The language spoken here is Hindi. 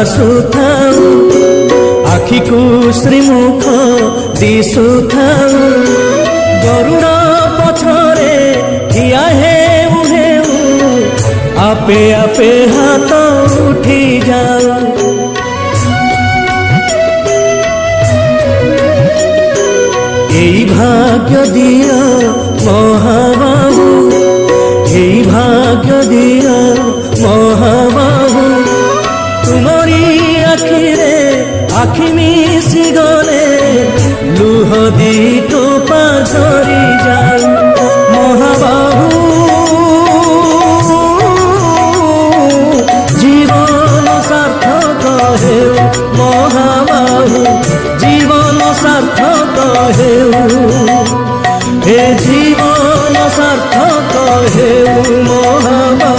आसुथाऊ आखि को श्रीमुख दिशुथाऊ गरुड़ पछरे ठिया हेउ हेउ आपे आपे हाथ उठी जाऊ एई भाग्य दिया महाबाबू एई भाग्य दिया महाबाबू।